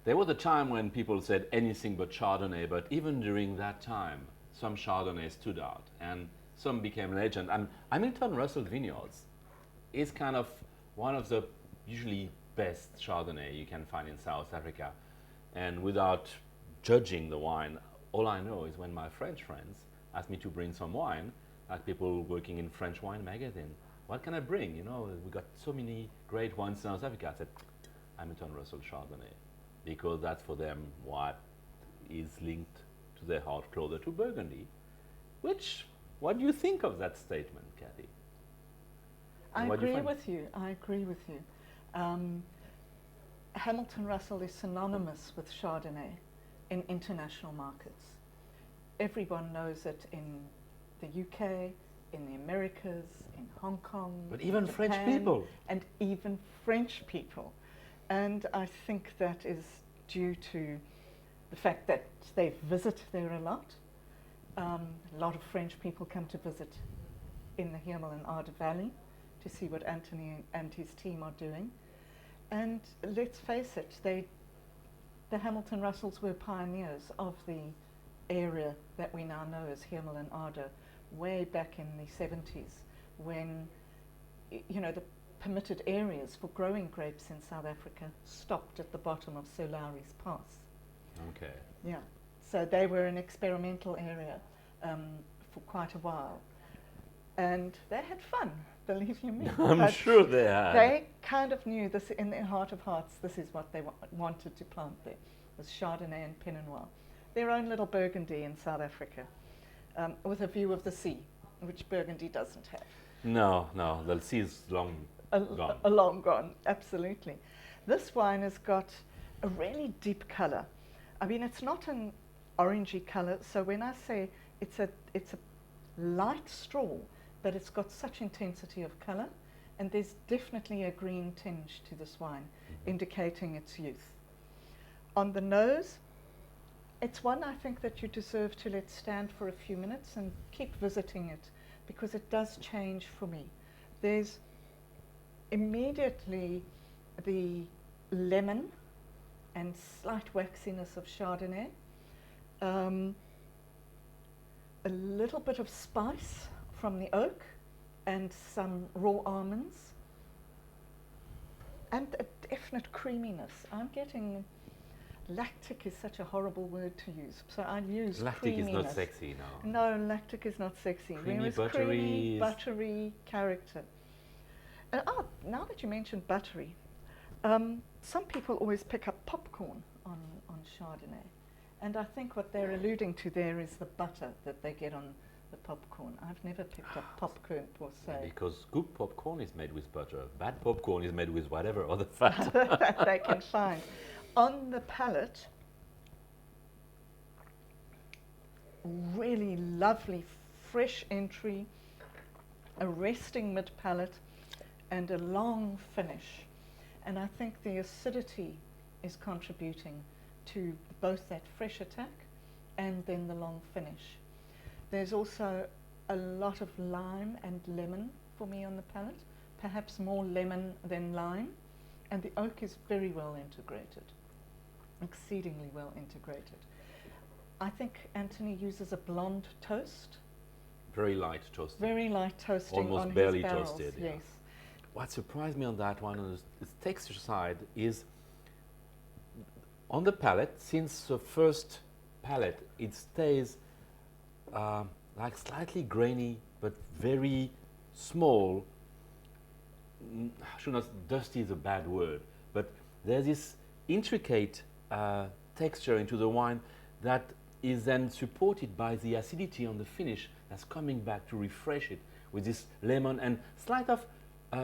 There was a time when people said anything but Chardonnay, but even during that time, some Chardonnay stood out and some became legend. And Hamilton Russell Vineyards is kind of one of the usually best Chardonnay you can find in South Africa. And without judging the wine, all I know is when my French friends ask me to bring some wine, like people working in French wine magazine, what can I bring? You know, we got so many great wines in South Africa. I said, Hamilton Russell Chardonnay, because that's for them what is linked to their heart closer to Burgundy. What do you think of that statement, Cathy? I agree with you. I agree with you. Hamilton Russell is synonymous with Chardonnay in international markets. Everyone knows it in the UK, in the Americas, in Hong Kong, but even Japan, French people. And even French people. And I think that is due to the fact that they visit there a lot. A lot of French people come to visit in the Hamilton Valley to see what Anthony and his team are doing. And let's face it, the Hamilton Russells were pioneers of the area that we now know as Hamilton Arder, way back in the 70s, when the permitted areas for growing grapes in South Africa stopped at the bottom of Solari's Pass. Okay. Yeah, so they were an experimental area for quite a while, and they had fun. Believe you me. I'm sure they had. They kind of knew this in their heart of hearts. This is what they wanted to plant there, was Chardonnay and Pinot Noir, their own little Burgundy in South Africa, with a view of the sea, which Burgundy doesn't have. No, the sea is long gone. Long gone, absolutely. This wine has got a really deep colour. I mean, it's not an orangey colour. So when I say it's a light straw, but it's got such intensity of colour, and there's definitely a green tinge to this wine, indicating its youth. On the nose, it's one I think that you deserve to let stand for a few minutes and keep visiting it, because it does change for me. There's immediately the lemon and slight waxiness of Chardonnay, a little bit of spice from the oak and some raw almonds, and a definite creaminess. I'm getting, lactic is such a horrible word to use, so I use Lactic is creaminess. not sexy, no. No, lactic is not sexy. Creamy, Whereas buttery creamy, is- buttery character. And now that you mentioned buttery, some people always pick up popcorn on Chardonnay. And I think what they're alluding to there is the butter that they get on the popcorn. I've never picked up popcorn per se. Because good popcorn is made with butter. Bad popcorn is made with whatever other fat. that they can find. On the palate, really lovely fresh entry, a resting mid-palate, and a long finish. And I think the acidity is contributing to both that fresh attack and then the long finish. There's also a lot of lime and lemon for me on the palate, perhaps more lemon than lime, and the oak is very well integrated, exceedingly well integrated. I think Anthony uses a blonde toast. Very light toasted. Very light toasting Almost on barely his barrels, toasted, yes. yeah. What surprised me on that one, on the texture side, is on the palate, since the first palate, it stays like slightly grainy, but very small. Should not, dusty is a bad word, but there's this intricate texture into the wine that is then supported by the acidity on the finish that's coming back to refresh it with this lemon and slight of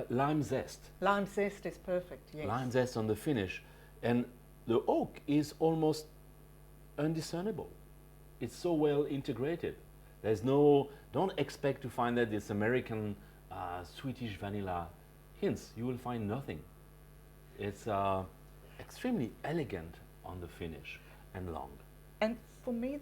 lime zest. Lime zest is perfect, yes. Lime zest on the finish. And the oak is almost undiscernible. It's so well integrated. There's no, don't expect to find that this American sweetish vanilla hints. You will find nothing. It's extremely elegant on the finish and long. And for me,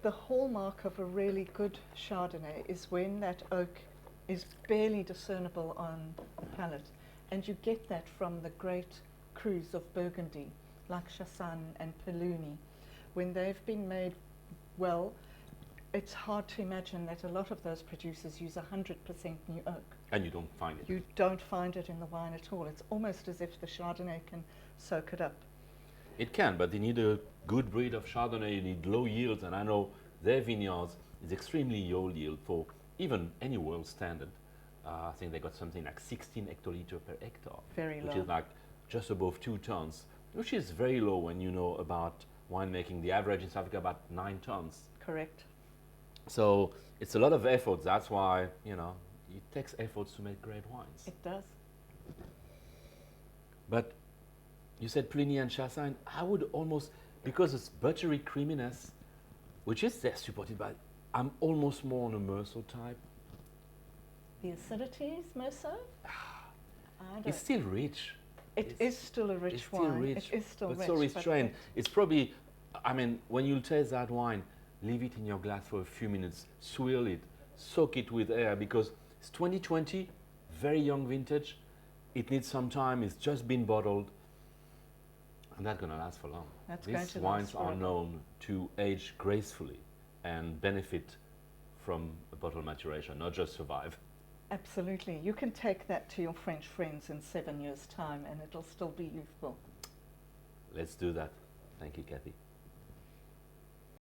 the hallmark of a really good Chardonnay is when that oak is barely discernible on the palate. And you get that from the great crus of Burgundy like Chassagne and Peluni, when they've been made well, it's hard to imagine that a lot of those producers use 100% new oak. And you don't find it. You don't find it in the wine at all. It's almost as if the Chardonnay can soak it up. It can, but you need a good breed of Chardonnay. You need low yields, and I know their vineyards is extremely low yield for even any world standard. I think they got something like 16 hectoliter per hectare, Very which low. is like just above 2 tons, which is very low when you know about winemaking. The average in South Africa about 9 tons. Correct. So it's a lot of effort. That's why, you know, it takes efforts to make great wines. It does. But you said Pliny and Chassagne. I would almost, because it's buttery creaminess, which is there supported by, I'm almost more on a Meursault type. The acidity is more so? It's still rich. It is still a rich It's still wine. rich, It is still but rich. so restrained. It's probably, I mean, when you taste that wine, leave it in your glass for a few minutes, swirl it, soak it with air, because it's 2020, very young vintage. It needs some time. It's just been bottled, and that's going to last for long. That's going These to wines last are forever. known to age gracefully and benefit from a bottle maturation, not just survive. Absolutely. You can take that to your French friends in 7 years' time and it'll still be youthful. Let's do that. Thank you, Cathy.